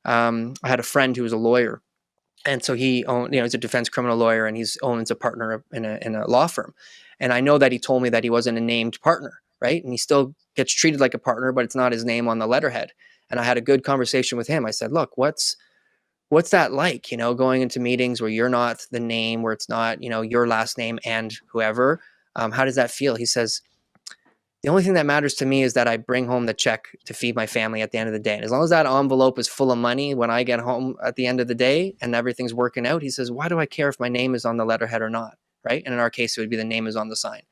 I had a friend who was a lawyer. And so he owned, he's a defense criminal lawyer, and he's owns a partner in a law firm. And I know that he told me that he wasn't a named partner, right? And he still gets treated like a partner, but it's not his name on the letterhead. And I had a good conversation with him. I said, look, what's that like, going into meetings where you're not the name, where it's not, your last name and whoever, how does that feel? He says, the only thing that matters to me is that I bring home the check to feed my family at the end of the day. And as long as that envelope is full of money when I get home at the end of the day and everything's working out, he says, why do I care if my name is on the letterhead or not? Right. And in our case, it would be the name is on the sign.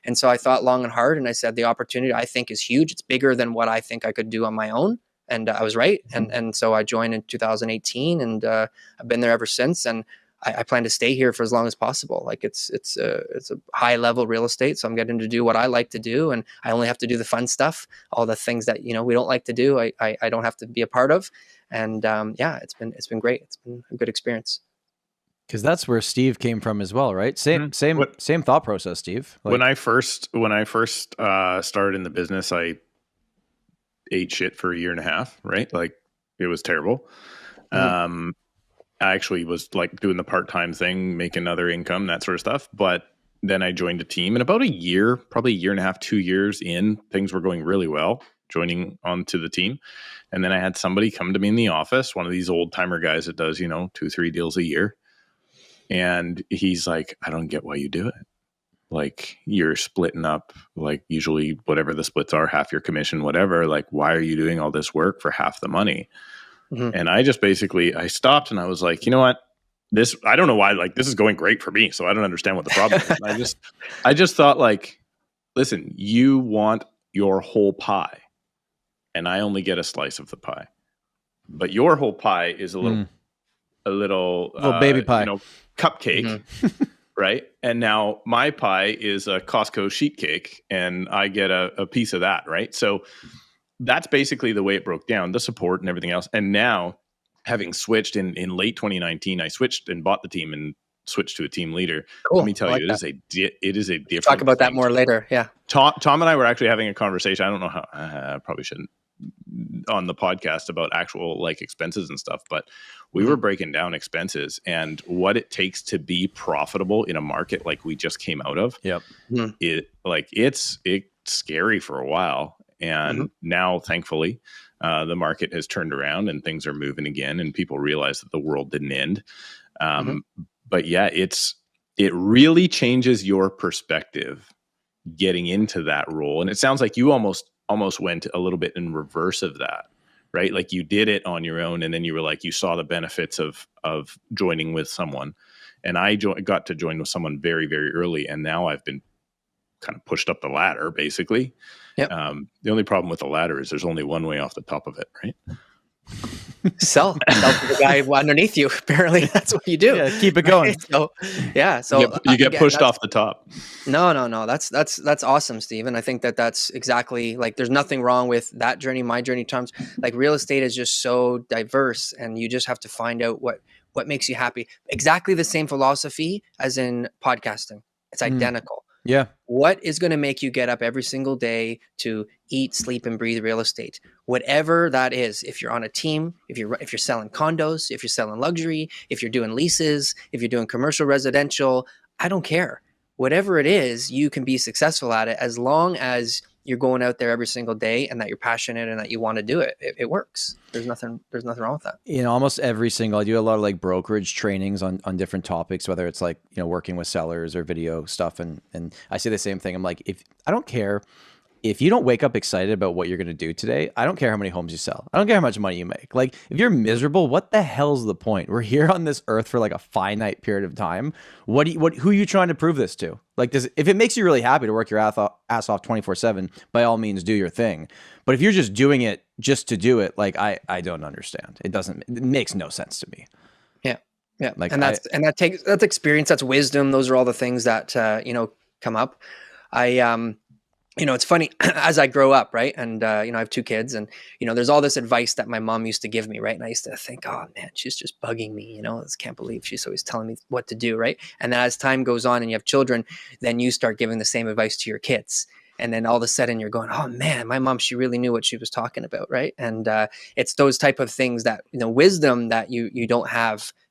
And so I thought long and hard, and I said, the opportunity I think is huge. It's bigger than what I think I could do on my own. And I was right. And so I joined in 2018, and I've been there ever since. And I plan to stay here for as long as possible. Like it's a high level real estate. So I'm getting to do what I like to do. And I only have to do the fun stuff, all the things that, we don't like to do. I don't have to be a part of. And it's been great. It's been a good experience. Cause that's where Steve came from as well, right? Same thought process, Steve. Like, when I first started in the business, I ate shit for a year and a half, right? Like it was terrible. Mm-hmm. I actually was like doing the part-time thing, making other income, that sort of stuff. But then I joined a team, and about a year, probably a year and a half, 2 years in, things were going really well, joining onto the team. And then I had somebody come to me in the office, one of these old timer guys that does, 2-3 deals a year. And he's like, I don't get why you do it. Like you're splitting up, like usually whatever the splits are, half your commission, whatever, like, why are you doing all this work for half the money? Mm-hmm. And I just I stopped and I was like, you know what? I don't know why, like this is going great for me. So I don't understand what the problem is. I just thought like, listen, you want your whole pie and I only get a slice of the pie, but your whole pie is a little baby pie, cupcake, mm-hmm. Right? And now my pie is a Costco sheet cake and I get a piece of that. Right. So that's basically the way it broke down, the support and everything else. And now having switched in late 2019, I switched and bought the team and switched to a team leader. Cool. Let me tell you, it is a different Talk about that more later. Yeah. Tom and I were actually having a conversation. I don't know how, I probably shouldn't on the podcast about actual like expenses and stuff, but we were breaking down expenses and what it takes to be profitable in a market like we just came out of. Yep. It's scary for a while. And now, thankfully, the market has turned around and things are moving again, and people realize that the world didn't end. But yeah, it really changes your perspective getting into that role. And it sounds like you almost went a little bit in reverse of that, right? Like you did it on your own, and then you were like, you saw the benefits of joining with someone. And I got to join with someone very, very early, and now I've been kind of pushed up the ladder, basically. Yep. The only problem with the ladder is there's only one way off the top of it, right? Sell to the guy underneath you. Apparently, that's what you do. Yeah, keep it going. Right? So you get pushed off the top. No. That's awesome, Steve. And I think that's exactly like. There's nothing wrong with that journey. My journey terms like real estate is just so diverse, and you just have to find out what makes you happy. Exactly the same philosophy as in podcasting. It's identical. Yeah. What is going to make you get up every single day to eat, sleep, and breathe real estate? Whatever that is. If you're on a team, if you're selling condos, if you're selling luxury, if you're doing leases, if you're doing commercial, residential, I don't care. Whatever it is, you can be successful at it as long as you're going out there every single day and that you're passionate and that you want to do it. It works. There's nothing wrong with that. Almost every single, I do a lot of like brokerage trainings on different topics, whether it's like, working with sellers or video stuff. And I say the same thing. I'm like, I don't care if you don't wake up excited about what you're going to do today, I don't care how many homes you sell. I don't care how much money you make. Like if you're miserable, what the hell's the point? We're here on this earth for like a finite period of time. Who are you trying to prove this to? Like if it makes you really happy to work your ass off 24/7, by all means do your thing. But if you're just doing it just to do it, like I don't understand. It makes no sense to me. Yeah. Like that's experience, that's wisdom. Those are all the things that come up. It's funny as I grow up, right? And, I have 2 kids and, there's all this advice that my mom used to give me, right? And I used to think, oh man, she's just bugging me, I just can't believe she's always telling me what to do, right? And then as time goes on and you have children, then you start giving the same advice to your kids. and then all of a sudden you're going, oh man, my mom, she really knew what she was talking about, right? And it's those type of things that, wisdom that you don't have